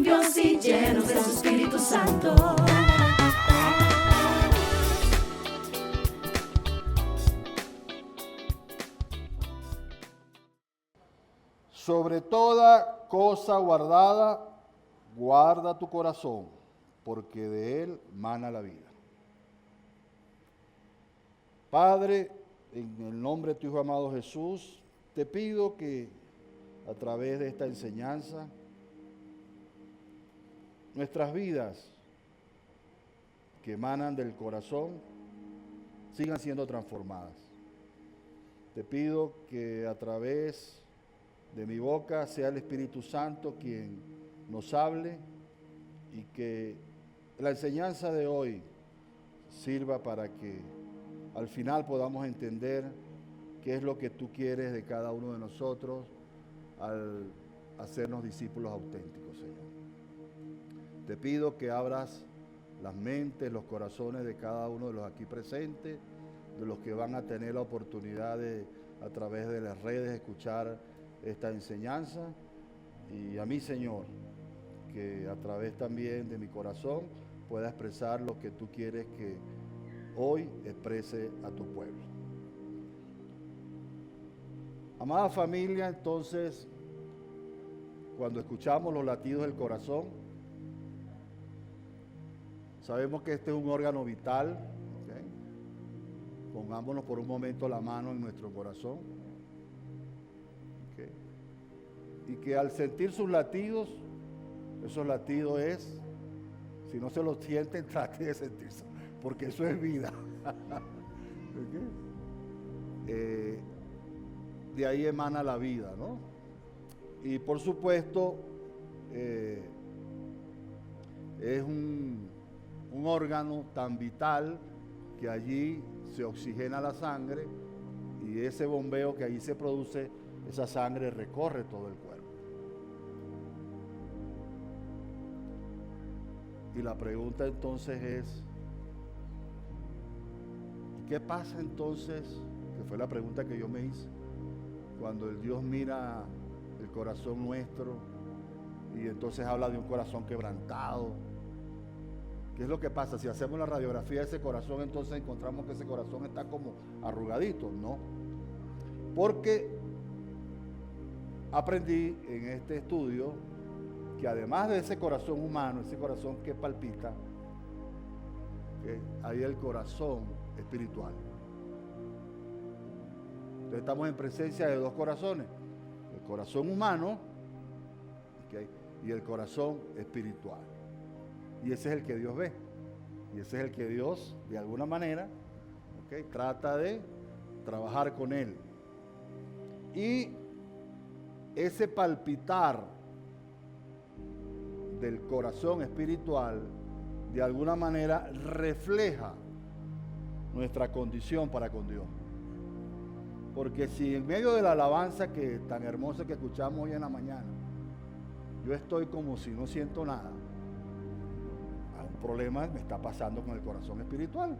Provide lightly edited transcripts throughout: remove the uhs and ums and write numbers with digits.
limpios y llenos de su Espíritu Santo. Sobre toda cosa guardada, guarda tu corazón, porque de él mana la vida. Padre, en el nombre de tu Hijo amado Jesús, te pido que a través de esta enseñanza, nuestras vidas que emanan del corazón sigan siendo transformadas. Te pido que a través de mi boca sea el Espíritu Santo quien nos hable y que la enseñanza de hoy sirva para que al final podamos entender qué es lo que tú quieres de cada uno de nosotros al hacernos discípulos auténticos, Señor. Te pido que abras las mentes, los corazones de cada uno de los aquí presentes, de los que van a tener la oportunidad de, a través de las redes, escuchar esta enseñanza, y a mí, Señor, que a través también de mi corazón pueda expresar lo que tú quieres que hoy exprese a tu pueblo. Amada familia, entonces, cuando escuchamos los latidos del corazón, sabemos que este es un órgano vital, ¿okay? Pongámonos por un momento la mano en nuestro corazón, ¿okay? Y que al sentir sus latidos, esos latidos es, si no se los sienten, trate de sentirse, porque eso es vida. ¿Okay? De ahí emana la vida, ¿no? Y por supuesto, es un órgano tan vital que allí se oxigena la sangre y ese bombeo que allí se produce, esa sangre recorre todo el cuerpo. Y la pregunta entonces es, ¿qué pasa entonces? Que fue la pregunta que yo me hice, cuando el Dios mira el corazón nuestro y entonces habla de un corazón quebrantado. ¿Qué es lo que pasa? Si hacemos la radiografía de ese corazón, entonces encontramos que ese corazón está como arrugadito. No, porque aprendí en este estudio que además de ese corazón humano, ese corazón que palpita, que hay el corazón espiritual. Entonces estamos en presencia de dos corazones, el corazón humano, ¿okay? Y el corazón espiritual. Y ese es el que Dios ve. Y ese es el que Dios, de alguna manera, ¿okay? Trata de trabajar con él. Y ese palpitar del corazón espiritual, de alguna manera, refleja nuestra condición para con Dios. Porque si en medio de la alabanza que tan hermosa que escuchamos hoy en la mañana, yo estoy como si no siento nada, un problema me está pasando con el corazón espiritual.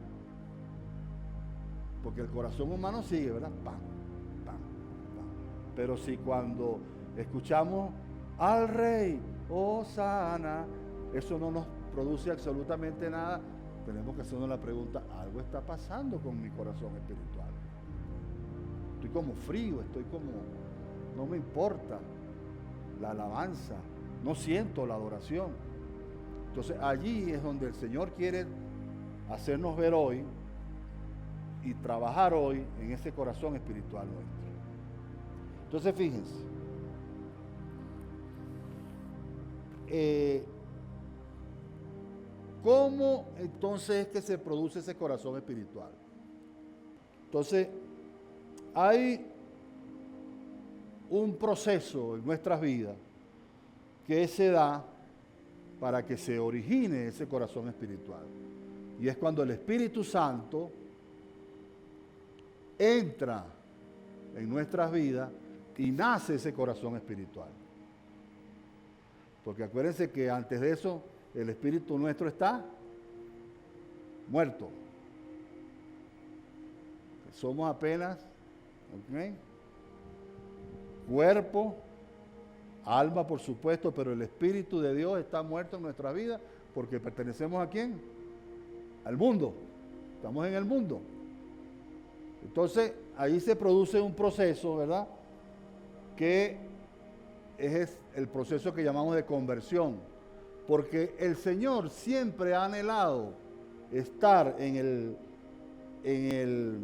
Porque el corazón humano sigue, ¿verdad? Pam, pam, pam. Pero si cuando escuchamos al Rey, Hosana, eso no nos produce absolutamente nada, tenemos que hacernos la pregunta, algo está pasando con mi corazón espiritual. Estoy como frío, estoy como, no me importa la alabanza, no siento la adoración. Entonces allí es donde el Señor quiere hacernos ver hoy y trabajar hoy en ese corazón espiritual nuestro. Entonces fíjense, ¿cómo entonces es que se produce ese corazón espiritual? Entonces, hay un proceso en nuestras vidas que se da para que se origine ese corazón espiritual. Y es cuando el Espíritu Santo entra en nuestras vidas y nace ese corazón espiritual. Porque acuérdense que antes de eso, el espíritu nuestro está muerto. Somos apenas, ¿okay? Cuerpo, alma por supuesto, pero el Espíritu de Dios está muerto en nuestra vida porque pertenecemos ¿a quién? Al mundo. Estamos en el mundo. Entonces, ahí se produce un proceso, ¿verdad? Que es el proceso que llamamos de conversión. Porque el Señor siempre ha anhelado estar en el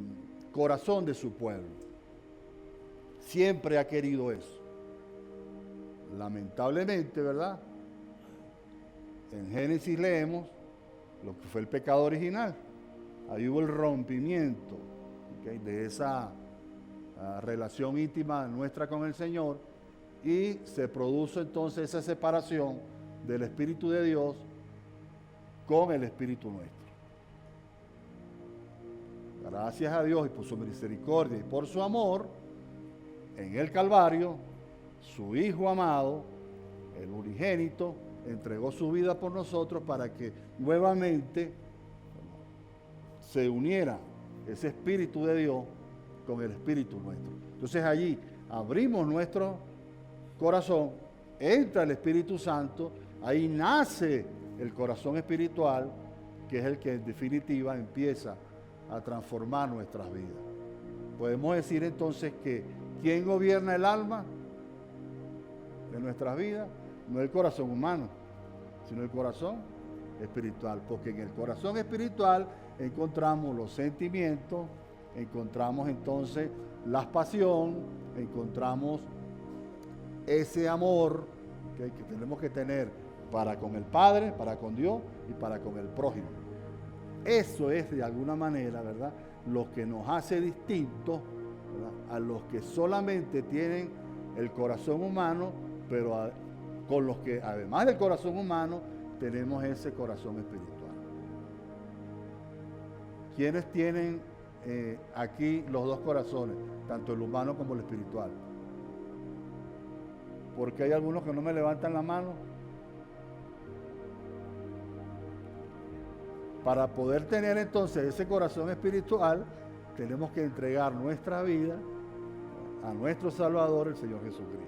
corazón de su pueblo. Siempre ha querido eso. Lamentablemente, ¿verdad? En Génesis leemos lo que fue el pecado original. Ahí hubo el rompimiento, ¿okay?, de esa relación íntima nuestra con el Señor, y se produjo entonces esa separación del Espíritu de Dios con el Espíritu nuestro. Gracias a Dios y por su misericordia y por su amor, en el Calvario, su Hijo amado, el unigénito, entregó su vida por nosotros para que nuevamente se uniera ese Espíritu de Dios con el Espíritu nuestro. Entonces allí abrimos nuestro corazón, entra el Espíritu Santo, ahí nace el corazón espiritual, que es el que en definitiva empieza a transformar nuestras vidas. Podemos decir entonces que ¿quién gobierna el alma de nuestras vidas? No el corazón humano, sino el corazón espiritual, porque en el corazón espiritual encontramos los sentimientos, encontramos entonces la pasión, encontramos ese amor que tenemos que tener para con el Padre, para con Dios y para con el prójimo. Eso es de alguna manera, ¿verdad?, lo que nos hace distintos, ¿verdad?, a los que solamente tienen el corazón humano, pero con los que además del corazón humano tenemos ese corazón espiritual. ¿Quiénes tienen aquí los dos corazones, tanto el humano como el espiritual? Porque hay algunos que no me levantan la mano. Para poder tener entonces ese corazón espiritual, tenemos que entregar nuestra vida a nuestro Salvador, el Señor Jesucristo.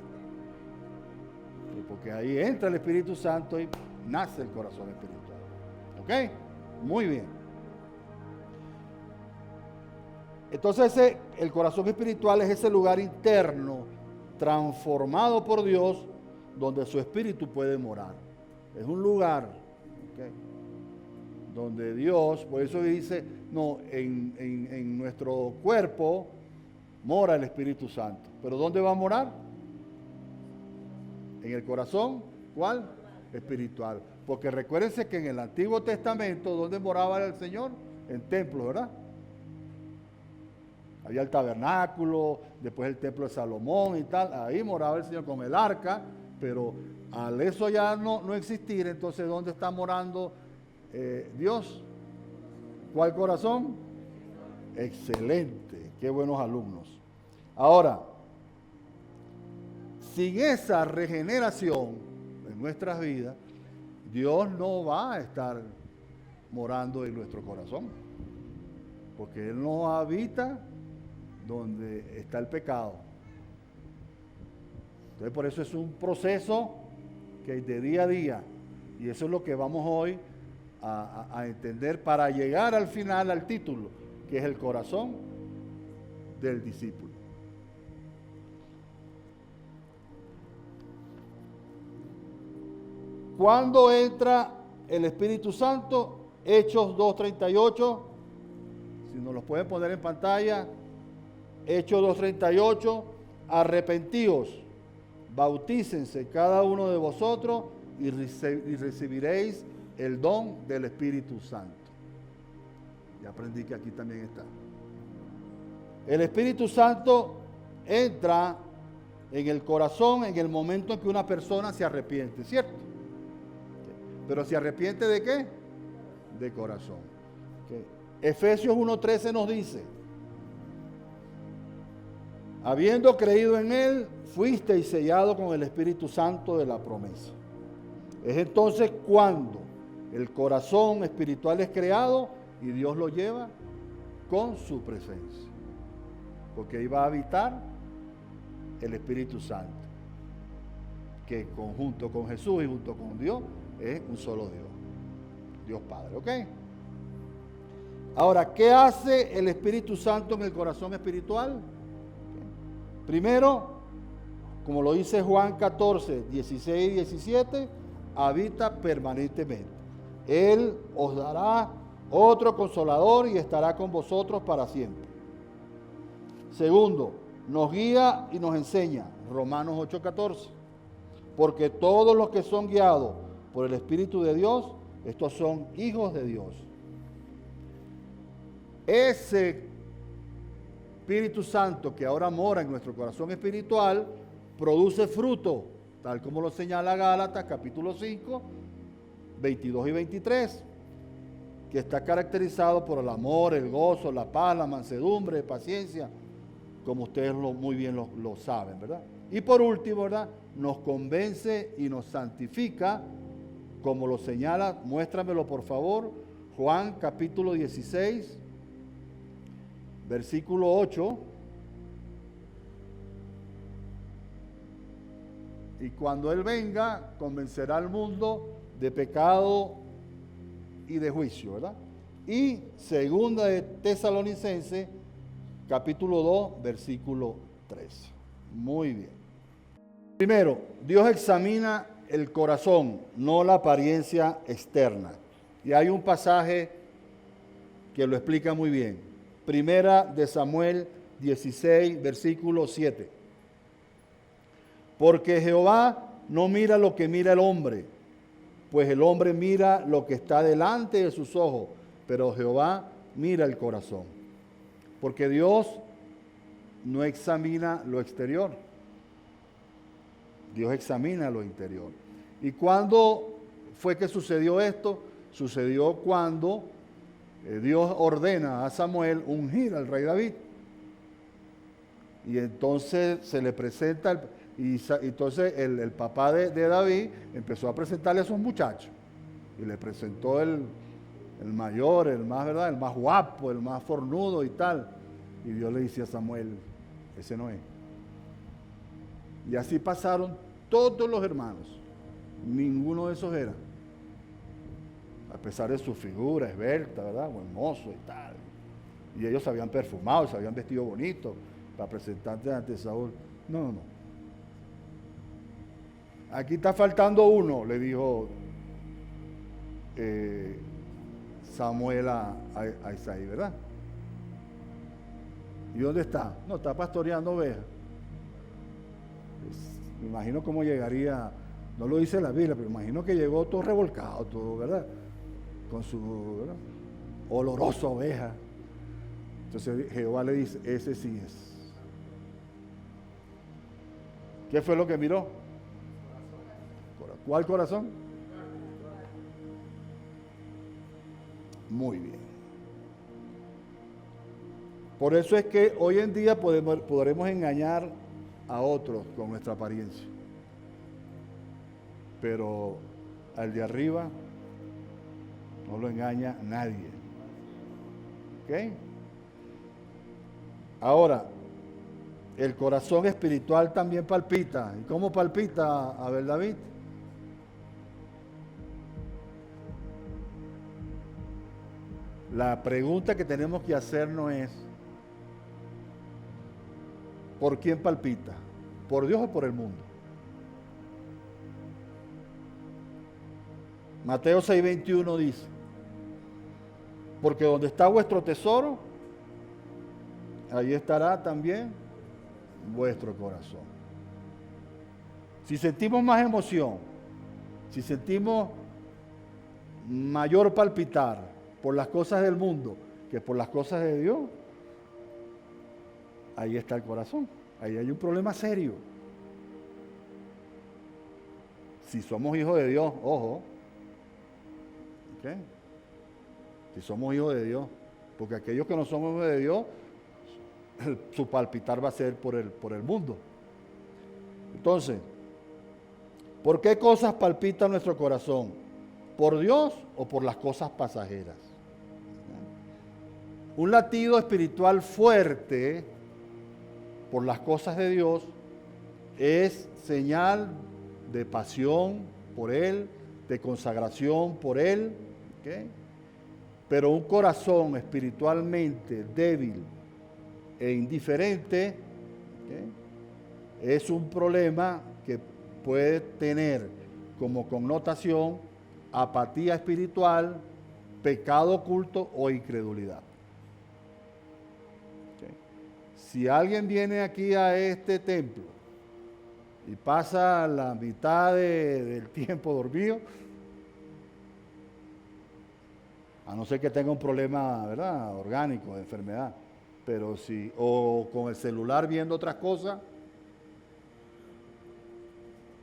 Porque ahí entra el Espíritu Santo y nace el corazón espiritual. ¿Ok? Muy bien. Entonces el corazón espiritual es ese lugar interno, transformado por Dios, donde su Espíritu puede morar. Es un lugar, ¿okay?, donde Dios, por eso dice, no, en nuestro cuerpo mora el Espíritu Santo. ¿Pero dónde va a morar? En el corazón, ¿cuál? Espiritual. Porque recuérdense que en el Antiguo Testamento, ¿dónde moraba el Señor? En templos, ¿verdad? Había el tabernáculo, después el templo de Salomón y tal, ahí moraba el Señor con el arca, pero al eso ya no existir, entonces ¿dónde está morando Dios? ¿Cuál corazón? Excelente, qué buenos alumnos. Ahora, sin esa regeneración en nuestras vidas, Dios no va a estar morando en nuestro corazón, porque Él no habita donde está el pecado. Entonces, por eso es un proceso que es de día a día, y eso es lo que vamos hoy a entender para llegar al final, al título, que es el corazón del discípulo. ¿Cuándo entra el Espíritu Santo? Hechos 2:38, si nos los pueden poner en pantalla. Hechos 2:38, arrepentíos, bautícense cada uno de vosotros y recibiréis el don del Espíritu Santo. Ya aprendí que aquí también está. El Espíritu Santo entra en el corazón en el momento en que una persona se arrepiente, ¿cierto? Pero ¿se arrepiente de qué? De corazón. Efesios 1:13 nos dice: habiendo creído en Él, fuisteis sellados con el Espíritu Santo de la promesa. Es entonces cuando el corazón espiritual es creado y Dios lo lleva con su presencia. Porque ahí va a habitar el Espíritu Santo. que junto con Jesús y junto con Dios es un solo Dios, Dios Padre, ¿ok? Ahora, ¿qué hace el Espíritu Santo en el corazón espiritual? Primero, como lo dice Juan 14, 16 y 17, habita permanentemente. Él os dará otro consolador y estará con vosotros para siempre. Segundo, nos guía y nos enseña, Romanos 8, 14. Porque todos los que son guiados por el Espíritu de Dios, estos son hijos de Dios. Ese Espíritu Santo que ahora mora en nuestro corazón espiritual, produce fruto, tal como lo señala Gálatas capítulo 5, 22 y 23, que está caracterizado por el amor, el gozo, la paz, la mansedumbre, paciencia, como ustedes muy bien lo saben, ¿verdad? Y por último, ¿verdad? Nos convence y nos santifica, como lo señala, muéstramelo por favor, Juan capítulo 16, versículo 8. Y cuando Él venga, convencerá al mundo de pecado y de juicio, ¿verdad? Y segunda de Tesalonicenses, capítulo 2, versículo 13. Muy bien. Primero, Dios examina el corazón, no la apariencia externa. Y hay un pasaje que lo explica muy bien. Primera de Samuel 16, versículo 7. Porque Jehová no mira lo que mira el hombre, pues el hombre mira lo que está delante de sus ojos, pero Jehová mira el corazón. Porque Dios no examina lo exterior, Dios examina lo interior. ¿Y cuándo fue que sucedió esto? Sucedió cuando Dios ordena a Samuel ungir al rey David. Y entonces se le presenta, entonces el papá de David empezó a presentarle a esos muchachos. Y le presentó el mayor, el más, ¿verdad? El más guapo, el más fornudo y tal. Y Dios le dice a Samuel, ese no es. Y así pasaron todos los hermanos. Ninguno de esos era. A pesar de su figura esbelta, ¿verdad? O hermoso y tal. Y ellos se habían perfumado, se habían vestido bonito para presentarse ante Saúl. No. Aquí está faltando uno, le dijo Samuel a Isaí, ¿verdad? ¿Y dónde está? No, está pastoreando ovejas. Me imagino cómo llegaría, no lo dice la Biblia, pero imagino que llegó todo revolcado, todo, ¿verdad? Con su, ¿verdad? Olorosa oveja. Entonces Jehová le dice, ese sí es. ¿Qué fue lo que miró? ¿Cuál corazón? Muy bien. Por eso es que hoy en día podremos engañar a otros con nuestra apariencia. Pero al de arriba no lo engaña nadie. ¿Ok? Ahora, el corazón espiritual también palpita. ¿Y cómo palpita, Abel David? La pregunta que tenemos que hacernos es, ¿por quién palpita? ¿Por Dios o por el mundo? Mateo 6:21 dice, porque donde está vuestro tesoro, ahí estará también vuestro corazón. Si sentimos más emoción, si sentimos mayor palpitar por las cosas del mundo que por las cosas de Dios, ahí está el corazón. Ahí hay un problema serio. Si somos hijos de Dios, ojo. ¿Okay? Si somos hijos de Dios. Porque aquellos que no somos hijos de Dios, su palpitar va a ser por el mundo. Entonces, ¿por qué cosas palpita nuestro corazón? ¿Por Dios o por las cosas pasajeras? Un latido espiritual fuerte por las cosas de Dios es señal de pasión por Él, de consagración por Él, ¿okay? Pero un corazón espiritualmente débil e indiferente, ¿okay?, es un problema que puede tener como connotación apatía espiritual, pecado oculto o incredulidad. ¿Okay? Si alguien viene aquí a este templo y pasa la mitad del tiempo dormido, a no ser que tenga un problema, ¿verdad?, orgánico, de enfermedad, pero si, o con el celular viendo otras cosas,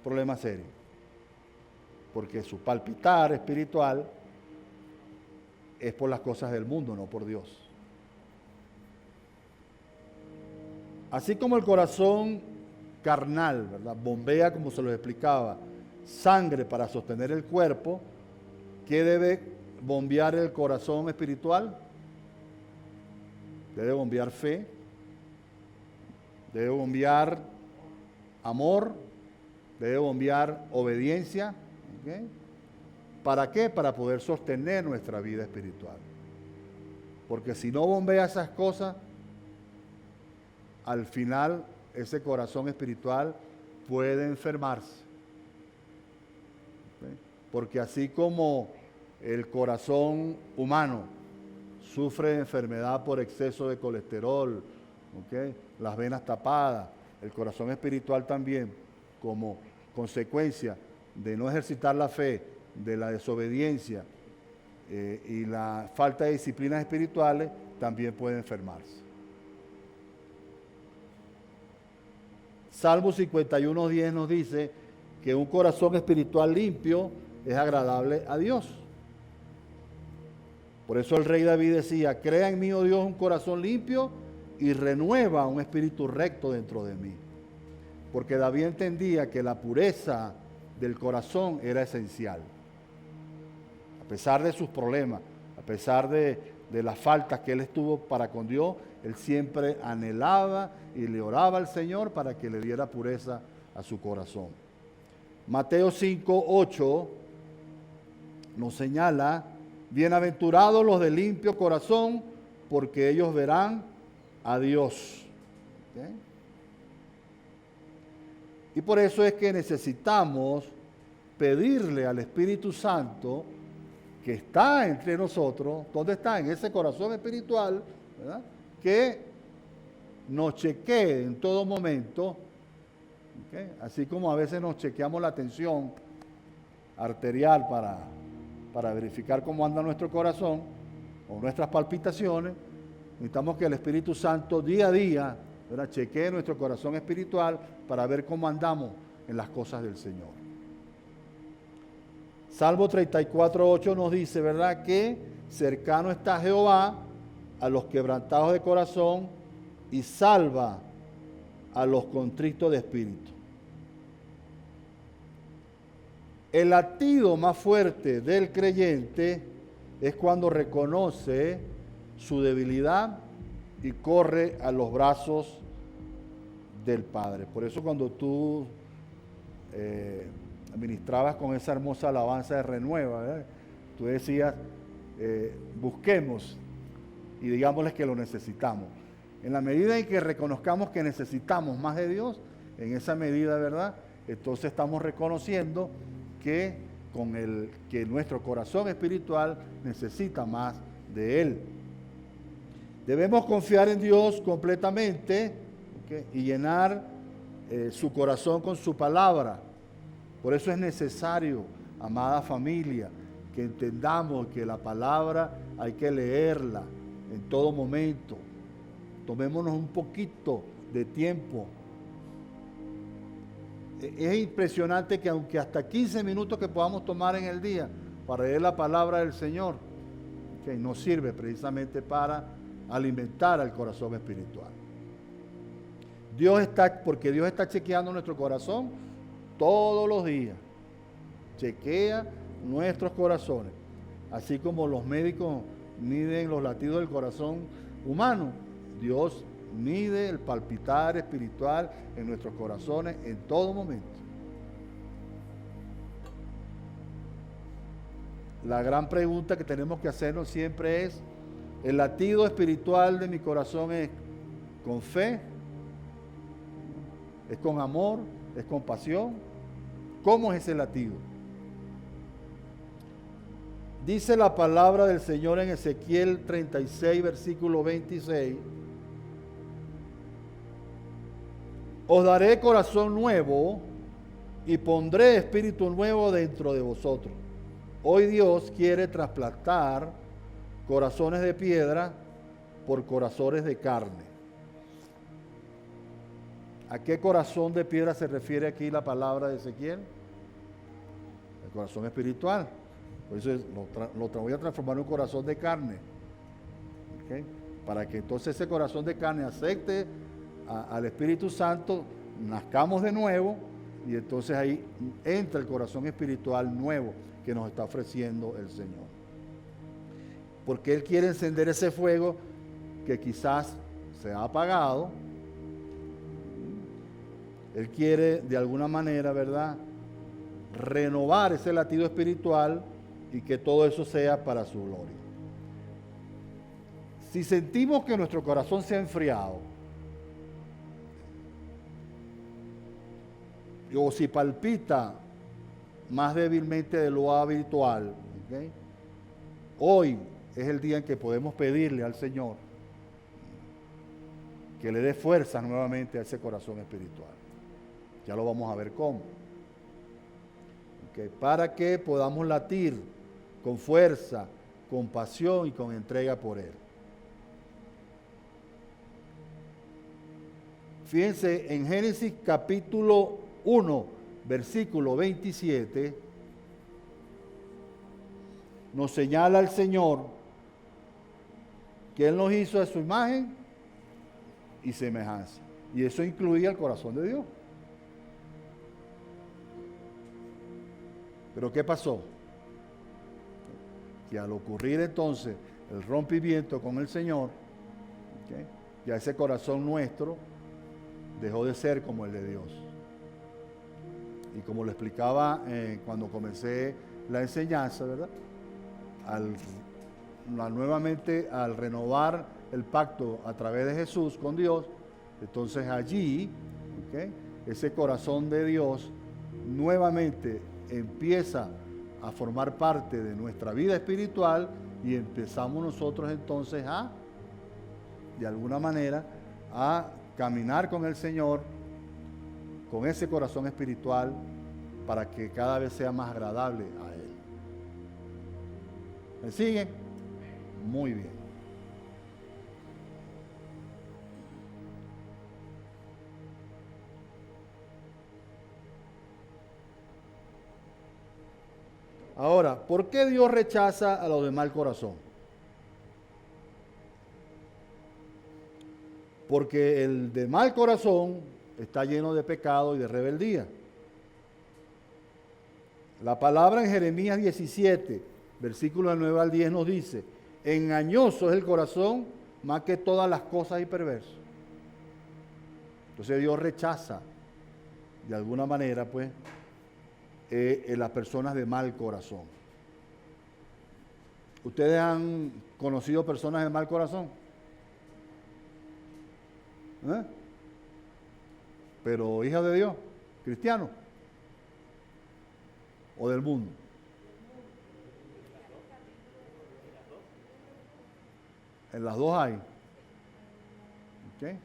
problema serio, porque su palpitar espiritual es por las cosas del mundo, no por Dios. Así como el corazón carnal, ¿verdad?, bombea, como se lo explicaba, sangre para sostener el cuerpo, ¿qué debe bombear el corazón espiritual? Debe bombear fe, debe bombear amor, debe bombear obediencia. ¿Okay? ¿Para qué? Para poder sostener nuestra vida espiritual. Porque si no bombea esas cosas, al final ese corazón espiritual puede enfermarse. ¿Okay? Porque así como el corazón humano sufre de enfermedad por exceso de colesterol, ¿okay?, las venas tapadas, el corazón espiritual también, como consecuencia de no ejercitar la fe, de la desobediencia y la falta de disciplinas espirituales, también puede enfermarse. Salmo 51:10 nos dice que un corazón espiritual limpio es agradable a Dios. Por eso el rey David decía: crea en mí, oh Dios, un corazón limpio y renueva un espíritu recto dentro de mí. Porque David entendía que la pureza del corazón era esencial. A pesar de sus problemas, a pesar de las faltas que él estuvo para con Dios, él siempre anhelaba y le oraba al Señor para que le diera pureza a su corazón. Mateo 5:8 nos señala: bienaventurados los de limpio corazón, porque ellos verán a Dios. ¿Okay? Y por eso es que necesitamos pedirle al Espíritu Santo, que está entre nosotros, ¿dónde está? En ese corazón espiritual, ¿verdad?, que nos chequee en todo momento, ¿okay?, así como a veces nos chequeamos la tensión arterial para verificar cómo anda nuestro corazón o nuestras palpitaciones. Necesitamos que el Espíritu Santo día a día, ¿verdad?, chequee nuestro corazón espiritual para ver cómo andamos en las cosas del Señor. Salmo 34:8 nos dice, ¿verdad?, que cercano está Jehová a los quebrantados de corazón y salva a los contritos de espíritu. El latido más fuerte del creyente es cuando reconoce su debilidad y corre a los brazos del Padre. Por eso cuando tú ministrabas con esa hermosa alabanza de Renueva, ¿verdad?, tú decías, busquemos y digámosles que lo necesitamos. En la medida en que reconozcamos que necesitamos más de Dios, en esa medida, ¿verdad?, entonces estamos reconociendo que que nuestro corazón espiritual necesita más de Él. Debemos confiar en Dios completamente, ¿okay?, y llenar su corazón con su palabra. Por eso es necesario, amada familia, que entendamos que la palabra hay que leerla en todo momento. Tomémonos un poquito de tiempo. Es impresionante que aunque hasta 15 minutos que podamos tomar en el día para leer la palabra del Señor, que nos sirve precisamente para alimentar al corazón espiritual. Porque Dios está chequeando nuestro corazón todos los días. Chequea nuestros corazones. Así como los médicos miden los latidos del corazón humano, Dios mide el palpitar espiritual en nuestros corazones en todo momento. la gran pregunta que tenemos que hacernos siempre es, ¿el latido espiritual de mi corazón es con fe? ¿Es con amor? ¿Es con pasión? ¿Cómo es ese latido? Dice la palabra del Señor en Ezequiel 36, versículo 26. Os daré corazón nuevo y pondré espíritu nuevo dentro de vosotros. Hoy Dios quiere trasplantar corazones de piedra por corazones de carne. ¿A qué corazón de piedra se refiere aquí la palabra de Ezequiel? El corazón espiritual. Por eso lo voy a transformar en un corazón de carne. ¿Okay? Para que entonces ese corazón de carne acepte al Espíritu Santo, nazcamos de nuevo y entonces ahí entra el corazón espiritual nuevo que nos está ofreciendo el Señor. Porque Él quiere encender ese fuego que quizás se ha apagado. Él quiere de alguna manera, ¿verdad?, renovar ese latido espiritual y que todo eso sea para su gloria. Si sentimos que nuestro corazón se ha enfriado, o si palpita más débilmente de lo habitual, ¿okay?, hoy es el día en que podemos pedirle al Señor que le dé fuerza nuevamente a ese corazón espiritual. Ya lo vamos a ver cómo. ¿Okay? Para que podamos latir con fuerza, con pasión y con entrega por Él. Fíjense, en Génesis capítulo 1, versículo 27, nos señala el Señor que Él nos hizo a su imagen y semejanza. Y eso incluía el corazón de Dios. Pero ¿qué pasó? Que al ocurrir entonces el rompimiento con el Señor, ¿okay?, ya ese corazón nuestro dejó de ser como el de Dios. Y como lo explicaba cuando comencé la enseñanza, ¿verdad?, nuevamente al renovar el pacto a través de Jesús con Dios, entonces allí, ¿okay?, ese corazón de Dios nuevamente empieza a formar parte de nuestra vida espiritual y empezamos nosotros entonces de alguna manera, a caminar con el Señor, con ese corazón espiritual, para que cada vez sea más agradable a Él. ¿Me siguen? Muy bien. Ahora, ¿por qué Dios rechaza a los de mal corazón? Porque el de mal corazón está lleno de pecado y de rebeldía. La palabra en Jeremías 17, versículos 9 al 10 nos dice: engañoso es el corazón más que todas las cosas y perverso. Entonces Dios rechaza de alguna manera, pues, las personas de mal corazón. ¿Ustedes han conocido personas de mal corazón? Pero hijas de Dios, cristianos, o del mundo. En las dos hay. ¿Okay?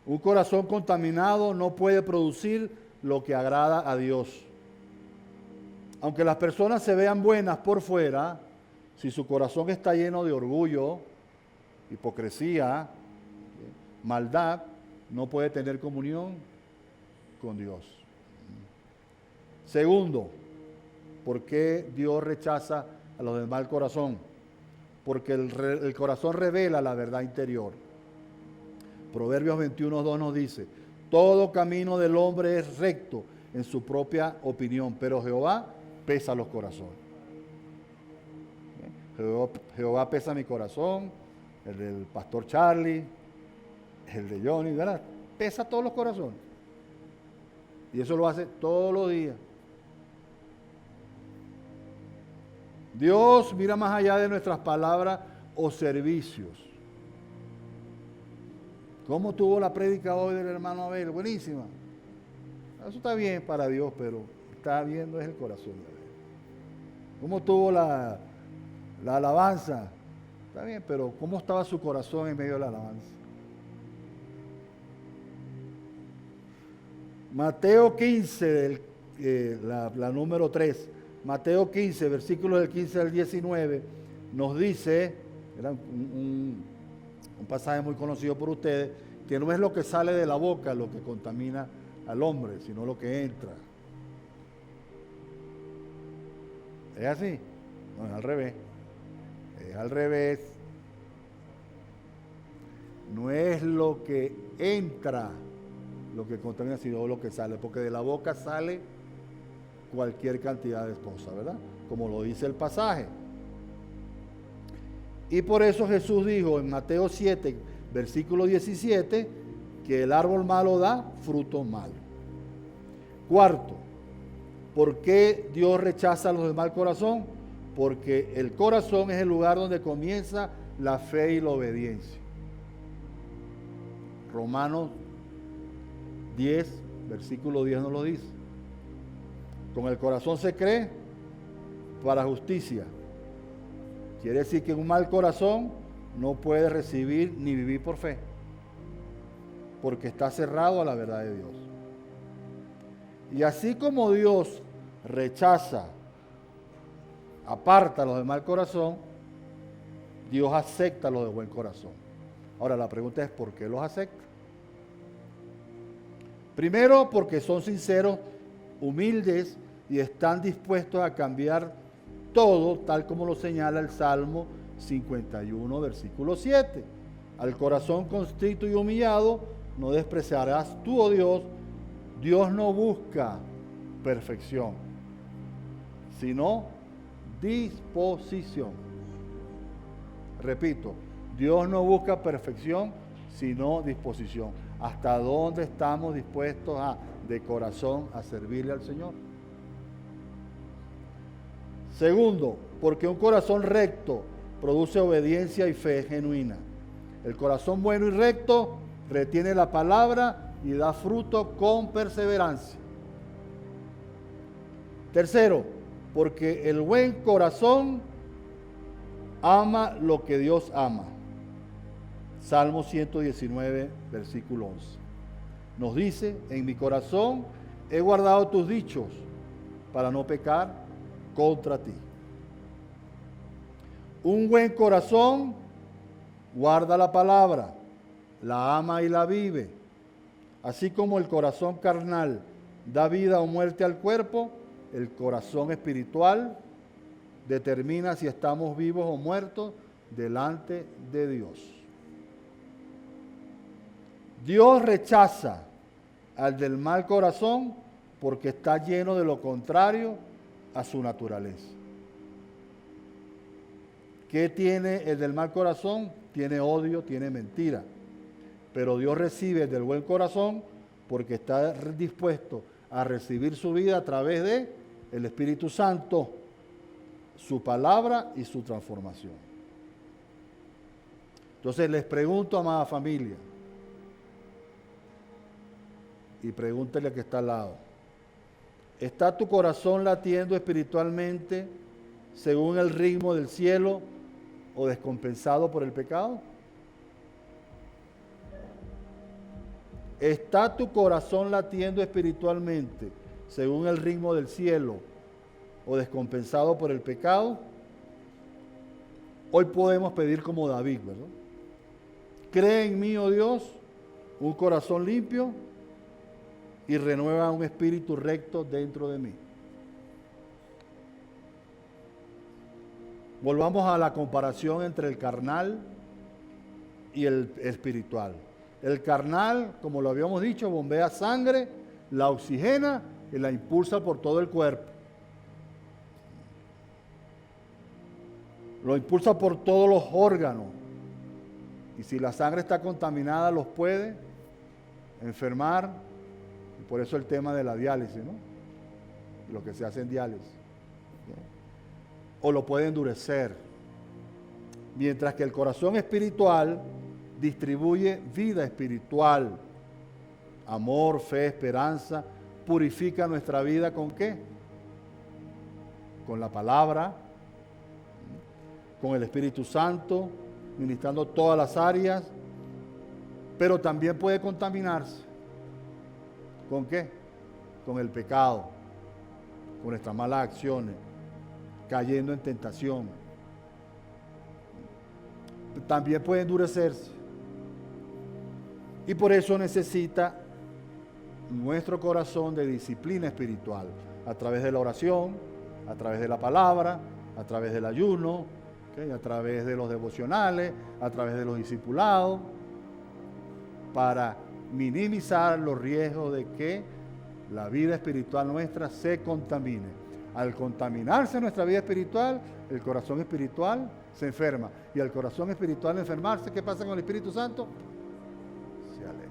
Un corazón contaminado no puede producir lo que agrada a Dios. Aunque las personas se vean buenas por fuera, si su corazón está lleno de orgullo, hipocresía, maldad, no puede tener comunión con Dios. Segundo, ¿por qué Dios rechaza a los del mal corazón? Porque el corazón revela la verdad interior. Proverbios 21:2 nos dice: todo camino del hombre es recto en su propia opinión, pero Jehová pesa los corazones. Jehová pesa mi corazón, el del pastor Charlie, el de Johnny, ¿verdad? Pesa todos los corazones. Y eso lo hace todos los días. Dios mira más allá de nuestras palabras o servicios. ¿Cómo tuvo la prédica hoy del hermano Abel? Buenísima. Eso está bien para Dios, pero está viendo es el corazón de Abel. ¿Cómo tuvo la alabanza? Está bien, pero ¿cómo estaba su corazón en medio de la alabanza? Mateo 15, la número 3. Mateo 15, versículos del 15 al 19, nos dice, era un pasaje muy conocido por ustedes, que no es lo que sale de la boca lo que contamina al hombre, sino lo que entra. ¿Es así? No, es al revés. Es al revés. No es lo que entra lo que contamina, sino lo que sale, porque de la boca sale cualquier cantidad de cosas, ¿verdad? Como lo dice el pasaje. Y por eso Jesús dijo en Mateo 7, versículo 17, que el árbol malo da fruto malo. Cuarto, ¿por qué Dios rechaza a los de mal corazón? Porque el corazón es el lugar donde comienza la fe y la obediencia. Romanos 10, versículo 10 nos lo dice. Con el corazón se cree para justicia. Quiere decir que un mal corazón no puede recibir ni vivir por fe, porque está cerrado a la verdad de Dios. Y así como Dios rechaza, aparta a los de mal corazón, Dios acepta a los de buen corazón. Ahora la pregunta es, ¿por qué los acepta? Primero, porque son sinceros, humildes y están dispuestos a cambiar todo, tal como lo señala el Salmo 51, versículo 7. Al corazón constrito y humillado no despreciarás tú, oh Dios. Dios no busca perfección, sino disposición. Repito, Dios no busca perfección, sino disposición. ¿Hasta dónde estamos dispuestos de corazón a servirle al Señor? Segundo, porque un corazón recto produce obediencia y fe genuina. El corazón bueno y recto retiene la palabra y da fruto con perseverancia. Tercero, porque el buen corazón ama lo que Dios ama. Salmo 119, versículo 11. Nos dice, en mi corazón he guardado tus dichos para no pecar contra ti. Un buen corazón guarda la palabra, la ama y la vive. Así como el corazón carnal da vida o muerte al cuerpo, el corazón espiritual determina si estamos vivos o muertos delante de Dios. Dios rechaza al del mal corazón porque está lleno de lo contrario a su naturaleza. ¿Qué tiene el del mal corazón? Tiene odio, tiene mentira. Pero Dios recibe el del buen corazón porque está dispuesto a recibir su vida a través de el Espíritu Santo, su palabra y su transformación. Entonces les pregunto, amada familia, y pregúntele al que está al lado, ¿está tu corazón latiendo espiritualmente según el ritmo del cielo o descompensado por el pecado? ¿Está tu corazón latiendo espiritualmente según el ritmo del cielo o descompensado por el pecado? Hoy podemos pedir como David, ¿verdad? Cree en mí, oh Dios, un corazón limpio y renueva un espíritu recto dentro de mí. Volvamos a la comparación entre el carnal y el espiritual. El carnal, como lo habíamos dicho, bombea sangre, la oxigena y la impulsa por todo el cuerpo. Lo impulsa por todos los órganos. Y si la sangre está contaminada, los puede enfermar. Y por eso el tema de la diálisis, ¿no? Lo que se hace en diálisis. o lo puede endurecer. Mientras que el corazón espiritual distribuye vida espiritual, amor, fe, esperanza, purifica nuestra vida ¿con qué? Con la palabra, con el Espíritu Santo, ministrando todas las áreas, pero también puede contaminarse. ¿Con qué? Con el pecado, con nuestras malas acciones, cayendo en tentación. También puede endurecerse. Y por eso necesita nuestro corazón de disciplina espiritual, a través de la oración, a través de la palabra, a través del ayuno, ¿okay? A través de los devocionales, a través de los discipulados, para minimizar los riesgos de que la vida espiritual nuestra se contamine. Al contaminarse nuestra vida espiritual, el corazón espiritual se enferma. Y al corazón espiritual enfermarse, ¿qué pasa con el Espíritu Santo? Se aleja.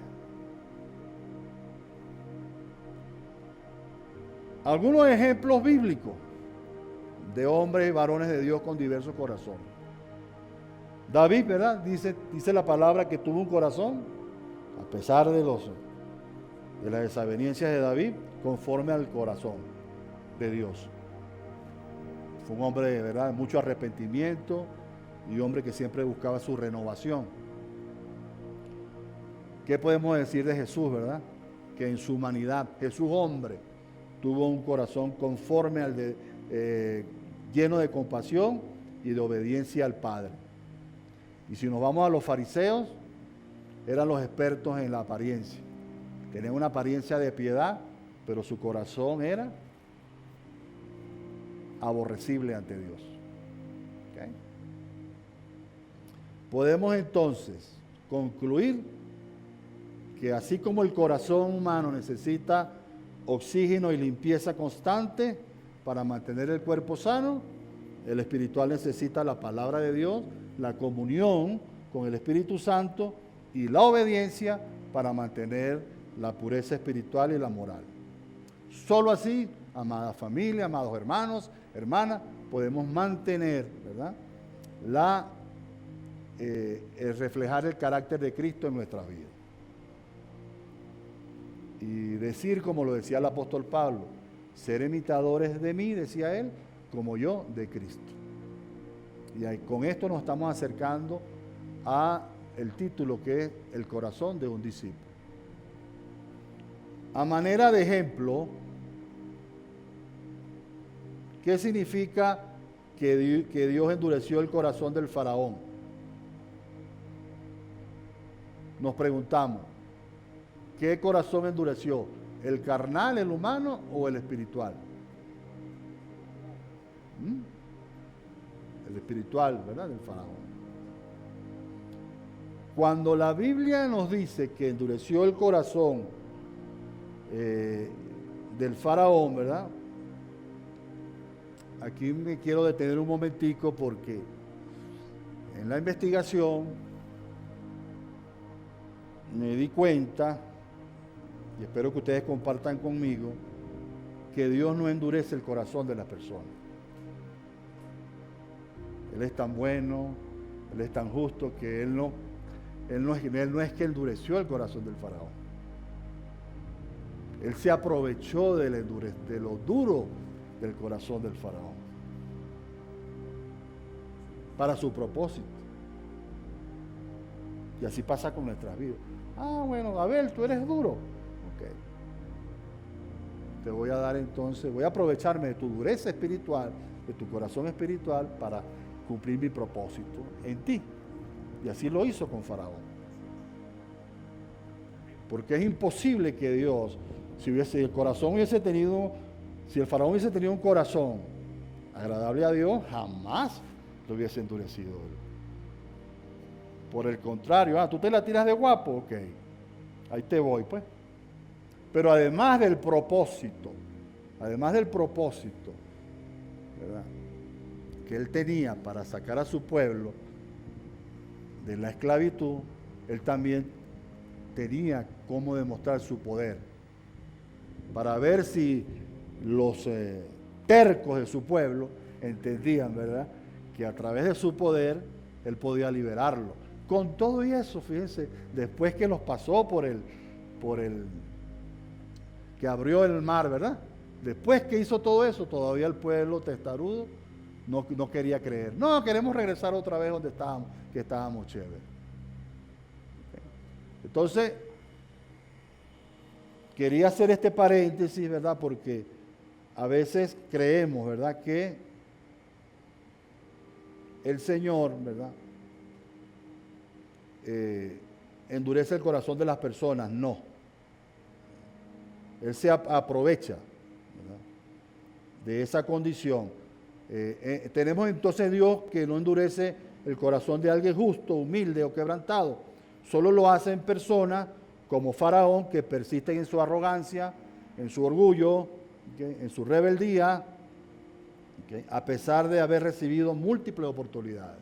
Algunos ejemplos bíblicos de hombres y varones de Dios con diversos corazones. David, ¿verdad? Dice la palabra que tuvo un corazón, a pesar de las desavenencias de David, conforme al corazón de Dios. Fue un hombre, ¿verdad?, de mucho arrepentimiento y un hombre que siempre buscaba su renovación. ¿Qué podemos decir de Jesús, verdad? Que en su humanidad, Jesús hombre, tuvo un corazón conforme al lleno de compasión y de obediencia al Padre. Y si nos vamos a los fariseos, eran los expertos en la apariencia. Tenían una apariencia de piedad, pero su corazón era aborrecible ante Dios. ¿Okay? Podemos entonces concluir que así como el corazón humano necesita oxígeno y limpieza constante para mantener el cuerpo sano, el espiritual necesita la palabra de Dios, la comunión con el Espíritu Santo y la obediencia para mantener la pureza espiritual y la moral. Solo así, amada familia, amados hermanos, hermanas, podemos mantener, ¿verdad?, reflejar el carácter de Cristo en nuestras vidas. Y decir, como lo decía el apóstol Pablo, ser imitadores de mí, decía él, como yo de Cristo. Y ahí, con esto nos estamos acercando a el título que es el corazón de un discípulo. A manera de ejemplo, ¿qué significa que Dios endureció el corazón del faraón? Nos preguntamos, ¿qué corazón endureció? ¿El carnal, el humano o el espiritual? El espiritual, ¿verdad?, del faraón. Cuando la Biblia nos dice que endureció el corazón del faraón, ¿verdad?, aquí me quiero detener un momentico porque en la investigación me di cuenta, y espero que ustedes compartan conmigo, que Dios no endurece el corazón de las personas. Él es tan bueno, Él es tan justo que Él no es que endureció el corazón del faraón. Él se aprovechó de lo duro del corazón del faraón para su propósito. Y así pasa con nuestras vidas. Ah, bueno, Abel, tú eres duro. Ok. Te voy a dar entonces, voy a aprovecharme de tu dureza espiritual, de tu corazón espiritual, para cumplir mi propósito en ti. Y así lo hizo con Faraón. Porque es imposible que Dios, si el faraón hubiese tenido un corazón agradable a Dios, jamás lo hubiese endurecido él. Por el contrario, tú te la tiras de guapo, ok, ahí te voy, pues. Pero además del propósito, ¿verdad?, que él tenía para sacar a su pueblo de la esclavitud, él también tenía cómo demostrar su poder, para ver si los tercos de su pueblo entendían, ¿verdad?, que a través de su poder Él podía liberarlo. Con todo y eso, fíjense, después que los pasó por el que abrió el mar, ¿verdad? Después que hizo todo eso, todavía el pueblo testarudo no quería creer. No, queremos regresar otra vez donde estábamos, que estábamos chéveres. Entonces, quería hacer este paréntesis, ¿verdad? Porque a veces creemos, ¿verdad?, que el Señor, ¿verdad?, endurece el corazón de las personas. No. Él se aprovecha, ¿verdad?, de esa condición. Tenemos entonces Dios que no endurece el corazón de alguien justo, humilde o quebrantado. Solo lo hace en personas como Faraón, que persisten en su arrogancia, en su orgullo, ¿okay?, en su rebeldía, ¿okay?, a pesar de haber recibido múltiples oportunidades.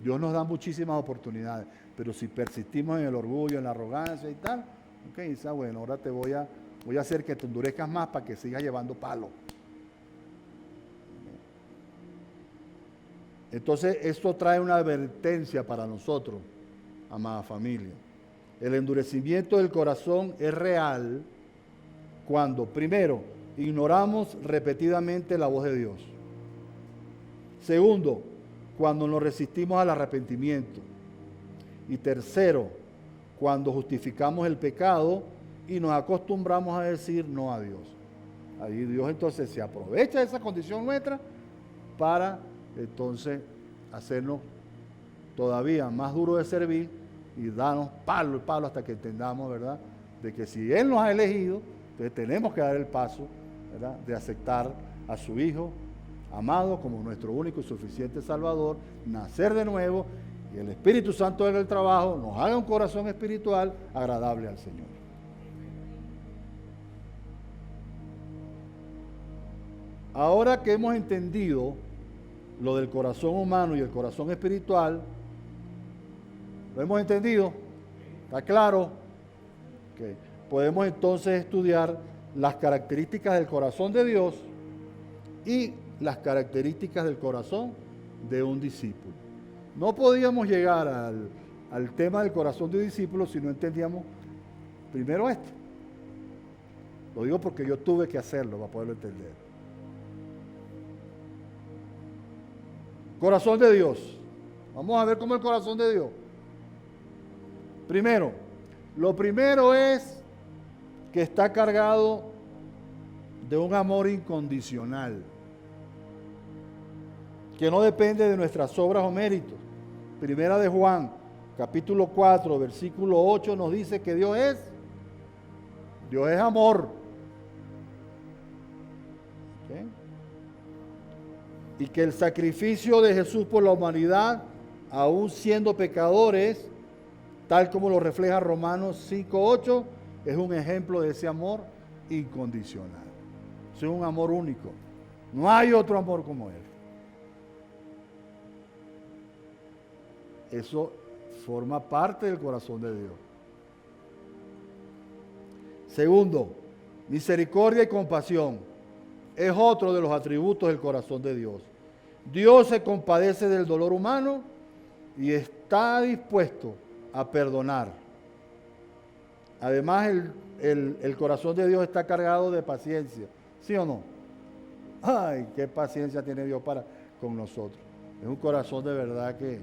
Dios nos da muchísimas oportunidades, pero si persistimos en el orgullo, en la arrogancia y tal, okay, dice, bueno, ahora voy a hacer que te endurezcas más para que sigas llevando palo. Entonces, esto trae una advertencia para nosotros, amada familia. El endurecimiento del corazón es real cuando, primero, ignoramos repetidamente la voz de Dios. Segundo, cuando nos resistimos al arrepentimiento. Y tercero, cuando justificamos el pecado y nos acostumbramos a decir no a Dios. Ahí Dios entonces se aprovecha de esa condición nuestra para entonces hacernos todavía más duro de servir y darnos palo y palo hasta que entendamos, ¿verdad?, de que si Él nos ha elegido, entonces tenemos que dar el paso, ¿verdad?, de aceptar a su Hijo amado como nuestro único y suficiente Salvador, nacer de nuevo, y el Espíritu Santo haga el trabajo, nos haga un corazón espiritual agradable al Señor. Ahora que hemos entendido lo del corazón humano y el corazón espiritual, ¿lo hemos entendido? ¿Está claro? Okay. Podemos entonces estudiar las características del corazón de Dios y las características del corazón de un discípulo. No podíamos llegar al tema del corazón de un discípulo si no entendíamos primero esto. Lo digo porque yo tuve que hacerlo para poderlo entender. Corazón de Dios. Vamos a ver cómo es el corazón de Dios. Primero, lo primero es que está cargado de un amor incondicional, que no depende de nuestras obras o méritos. Primera de Juan, capítulo 4, versículo 8, nos dice que Dios es amor. ¿Okay? Y que el sacrificio de Jesús por la humanidad, aún siendo pecadores, tal como lo refleja Romanos 5, 8, es un ejemplo de ese amor incondicional. Es un amor único. No hay otro amor como él. Eso forma parte del corazón de Dios. Segundo, misericordia y compasión. Es otro de los atributos del corazón de Dios. Dios se compadece del dolor humano y está dispuesto a perdonar. Además, el corazón de Dios está cargado de paciencia. ¿Sí o no? Ay, qué paciencia tiene Dios con nosotros. Es un corazón de verdad que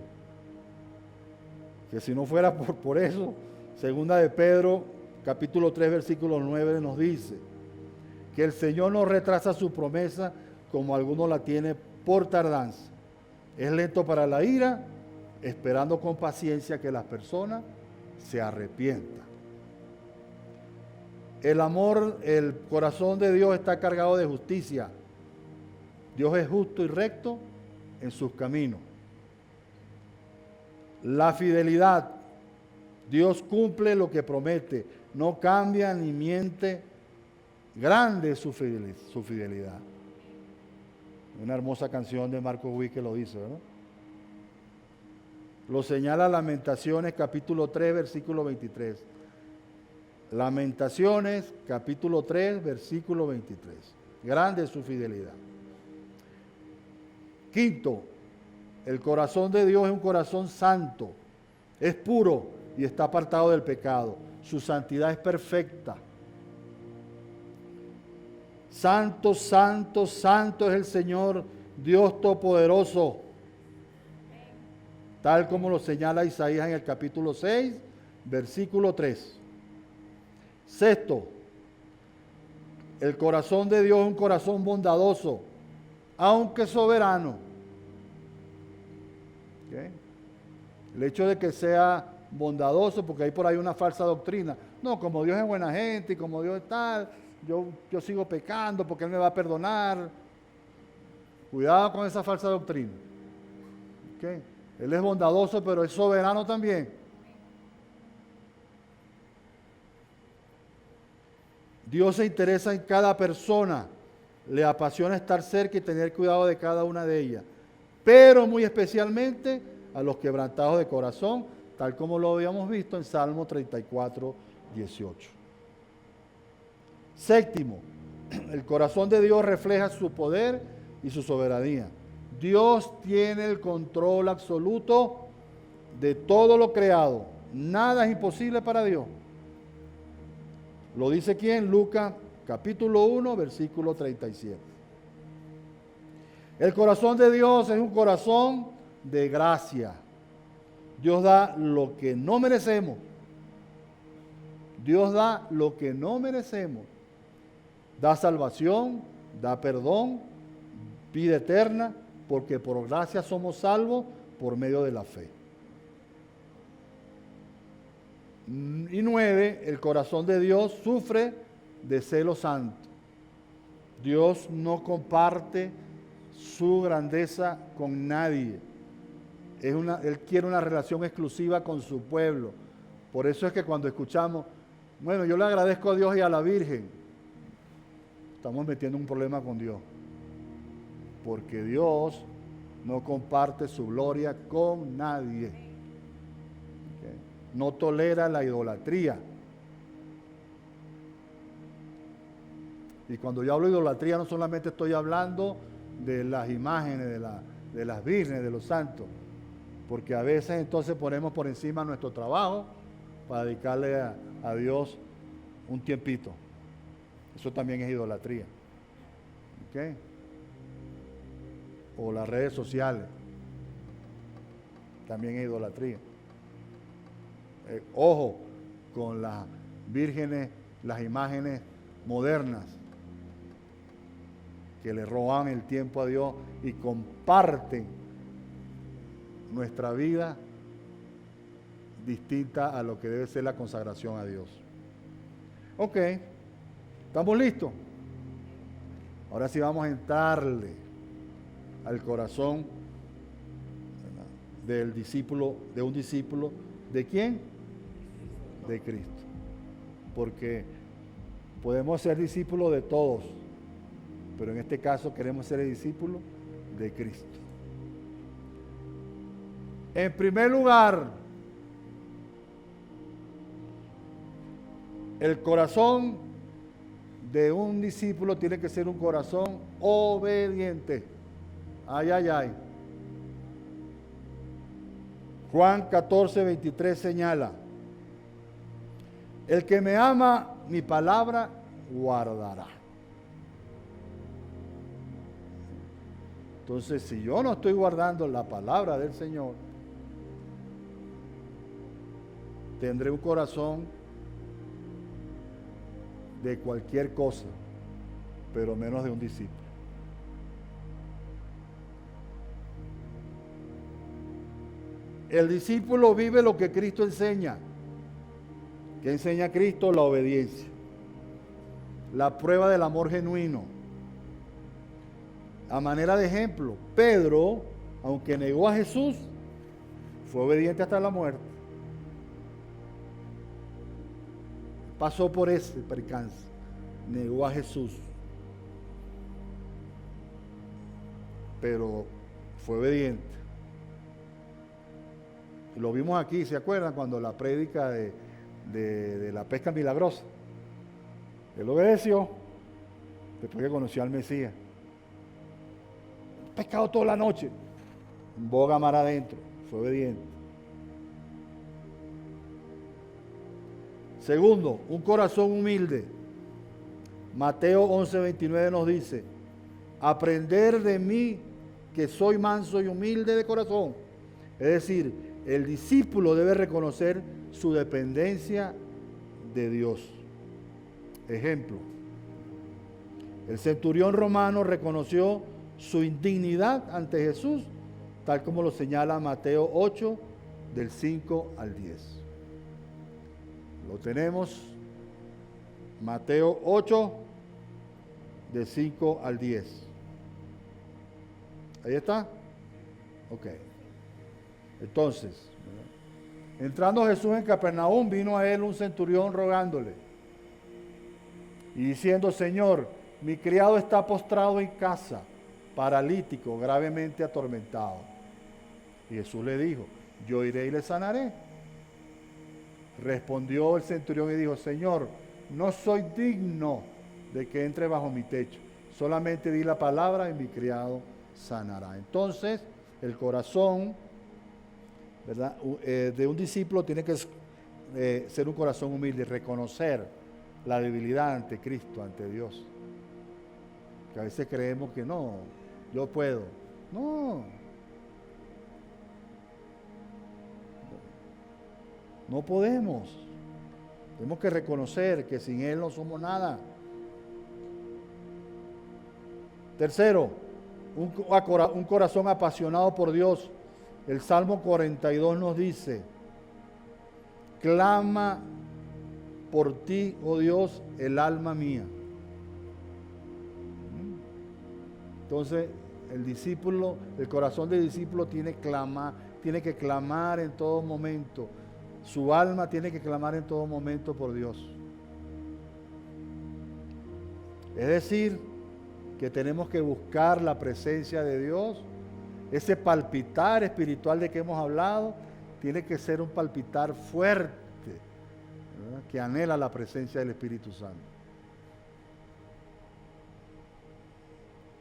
si no fuera por eso, segunda de Pedro, capítulo 3, versículo 9, nos dice que el Señor no retrasa su promesa como alguno la tiene por tardanza. Es lento para la ira, esperando con paciencia que las personas se arrepientan. El corazón de Dios está cargado de justicia. Dios es justo y recto en sus caminos. La fidelidad. Dios cumple lo que promete, no cambia ni miente. Grande es su fidelidad. Una hermosa canción de Marco Witt que lo dice, ¿verdad? Lo señala Lamentaciones, capítulo 3, versículo 23. Lamentaciones, capítulo 3, versículo 23. Grande es su fidelidad. Quinto, el corazón de Dios es un corazón santo, es puro y está apartado del pecado. Su santidad es perfecta. Santo, santo, santo es el Señor Dios Todopoderoso, tal como lo señala Isaías en el capítulo 6, versículo 3. Sexto, el corazón de Dios es un corazón bondadoso, aunque soberano. ¿Okay? El hecho de que sea bondadoso, porque hay por ahí una falsa doctrina. No, como Dios es buena gente y como Dios es tal, yo sigo pecando porque Él me va a perdonar. Cuidado con esa falsa doctrina. ¿Okay? Él es bondadoso, pero es soberano también. Dios se interesa en cada persona, le apasiona estar cerca y tener cuidado de cada una de ellas, pero muy especialmente a los quebrantados de corazón, tal como lo habíamos visto en Salmo 34, 18. Séptimo, el corazón de Dios refleja su poder y su soberanía. Dios tiene el control absoluto de todo lo creado. Nada es imposible para Dios. Lo dice aquí en Lucas capítulo 1, versículo 37. El corazón de Dios es un corazón de gracia. Dios da lo que no merecemos. Dios da lo que no merecemos. Da salvación, da perdón, vida eterna, porque por gracia somos salvos por medio de la fe. Y 9, el corazón de Dios sufre de celo santo. Dios no comparte su grandeza con nadie. Él quiere una relación exclusiva con su pueblo. Por eso es que cuando escuchamos, bueno, yo le agradezco a Dios y a la Virgen, estamos metiendo un problema con Dios. Porque Dios no comparte su gloria con nadie. ¿Okay? No tolera la idolatría. Y cuando yo hablo de idolatría, no solamente estoy hablando de las imágenes, de las vírgenes, de los santos, porque a veces entonces ponemos por encima nuestro trabajo para dedicarle a Dios un tiempito. Eso también es idolatría. ¿Okay? O las redes sociales, también es idolatría. Ojo con las vírgenes, las imágenes modernas que le roban el tiempo a Dios y comparten nuestra vida distinta a lo que debe ser la consagración a Dios. Ok, ¿estamos listos? Ahora sí vamos a entrarle al corazón del discípulo, de un discípulo, ¿de quién? De Cristo. Porque podemos ser discípulos de todos, pero en este caso queremos ser discípulos de Cristo. En primer lugar, el corazón de un discípulo tiene que ser un corazón obediente. Ay, ay, ay. Juan 14, 23 señala: el que me ama, mi palabra guardará. Entonces, si yo no estoy guardando la palabra del Señor, tendré un corazón de cualquier cosa, pero menos de un discípulo. El discípulo vive lo que Cristo enseña. ¿Qué enseña Cristo? La obediencia. La prueba del amor genuino. A manera de ejemplo, Pedro, aunque negó a Jesús, fue obediente hasta la muerte. Pasó por ese percance. Negó a Jesús. Pero fue obediente. Lo vimos aquí, ¿se acuerdan? Cuando la prédica de la pesca milagrosa. Él obedeció después que conoció al Mesías. pescado toda la noche. Un boga mar adentro, fue obediente. Segundo, un corazón humilde. Mateo 11:29 nos dice, aprender de mí que soy manso y humilde de corazón. Es decir, el discípulo debe reconocer su dependencia de Dios. Ejemplo, el centurión romano reconoció su indignidad ante Jesús, tal como lo señala Mateo 8, del 5 al 10. Lo tenemos, Mateo 8, del 5 al 10. ¿Ahí está? Ok. Entonces, entrando Jesús en Capernaum, vino a él un centurión rogándole y diciendo, Señor, mi criado está postrado en casa, paralítico, gravemente atormentado. Y Jesús le dijo, yo iré y le sanaré. Respondió el centurión y dijo, Señor, no soy digno de que entre bajo mi techo. Solamente di la palabra y mi criado sanará. Entonces, el corazón, ¿verdad?, de un discípulo tiene que ser un corazón humilde, reconocer la debilidad ante Cristo, ante Dios. Que a veces creemos que no, yo puedo. No. No podemos. Tenemos que reconocer que sin Él no somos nada. Tercero, un corazón apasionado por Dios. El Salmo 42 nos dice, clama por ti, oh Dios, el alma mía. Entonces, el corazón del discípulo tiene que clamar en todo momento. Su alma tiene que clamar en todo momento por Dios. Es decir, que tenemos que buscar la presencia de Dios. Ese palpitar espiritual de que hemos hablado tiene que ser un palpitar fuerte, ¿verdad?, que anhela la presencia del Espíritu Santo.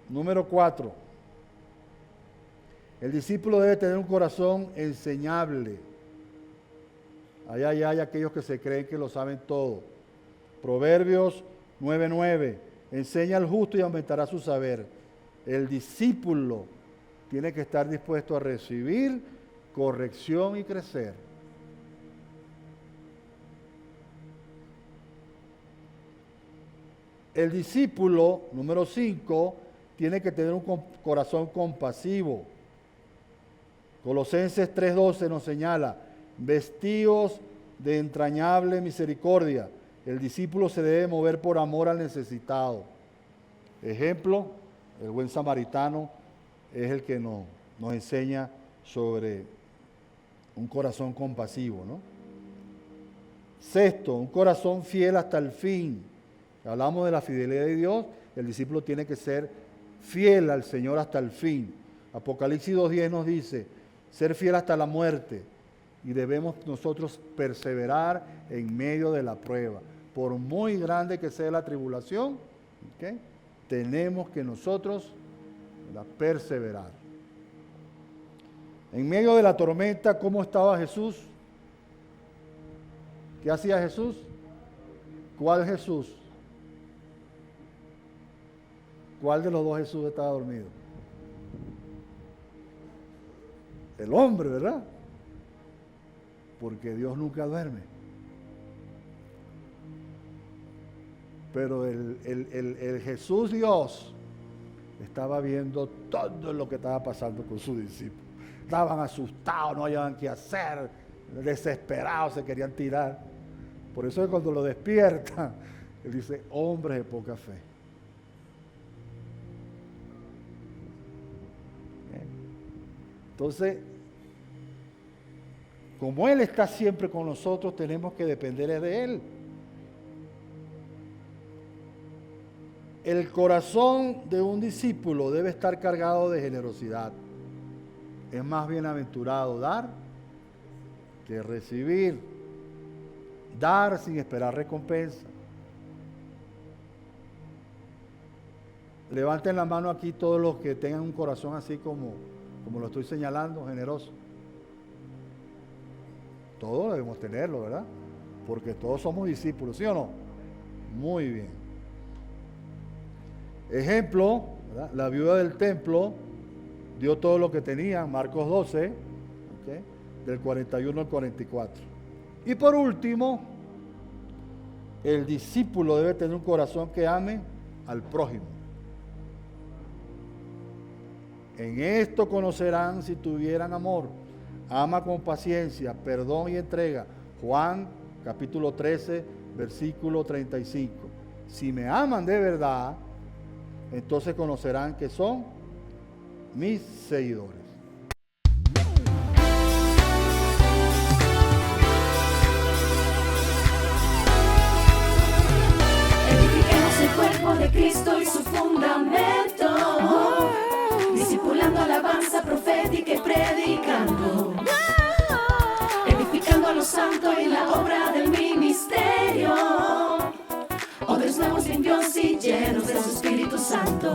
Número 4. El discípulo debe tener un corazón enseñable. Allá hay aquellos que se creen que lo saben todo. Proverbios 9:9. Enseña al justo y aumentará su saber. El discípulo tiene que estar dispuesto a recibir corrección y crecer. El discípulo, número 5, tiene que tener un corazón compasivo. Colosenses 3:12 nos señala, vestíos de entrañable misericordia. El discípulo se debe mover por amor al necesitado. Ejemplo, el buen samaritano es el que nos enseña sobre un corazón compasivo, ¿no? Sexto, un corazón fiel hasta el fin. Hablamos de la fidelidad de Dios, el discípulo tiene que ser fiel al Señor hasta el fin. Apocalipsis 2:10 nos dice, ser fiel hasta la muerte. Y debemos nosotros perseverar en medio de la prueba. Por muy grande que sea la tribulación, ¿okay?, tenemos que nosotros perseverar. En medio de la tormenta, ¿cómo estaba Jesús? ¿Qué hacía Jesús? ¿Cuál Jesús? ¿Cuál de los dos Jesús estaba dormido? El hombre, ¿verdad? Porque Dios nunca duerme. Pero el Jesús Dios estaba viendo todo lo que estaba pasando con sus discípulos. Estaban asustados, no hallaban qué hacer, desesperados, se querían tirar. Por eso es cuando lo despierta, él dice, hombres de poca fe. Entonces, como Él está siempre con nosotros, tenemos que depender de Él. El corazón de un discípulo debe estar cargado de generosidad. Es más bienaventurado dar que recibir. Dar sin esperar recompensa. Levanten la mano aquí todos los que tengan un corazón así como lo estoy señalando, generoso. Todos debemos tenerlo, ¿verdad? Porque todos somos discípulos, ¿sí o no? Muy bien. Ejemplo, ¿verdad? La viuda del templo dio todo lo que tenía, Marcos 12, ¿okay? Del 41 al 44. Y por último, el discípulo debe tener un corazón que ame al prójimo. En esto conocerán si tuvieran amor. Ama con paciencia, perdón y entrega. Juan capítulo 13, versículo 35. Si me aman de verdad, entonces conocerán que son mis seguidores. Edifiquemos el cuerpo de Cristo y su fundamento, discipulando alabanza profética y predicando, edificando a los santos en la obra del ministerio, odres nuevos, limpios y llenos de su Espíritu Santo.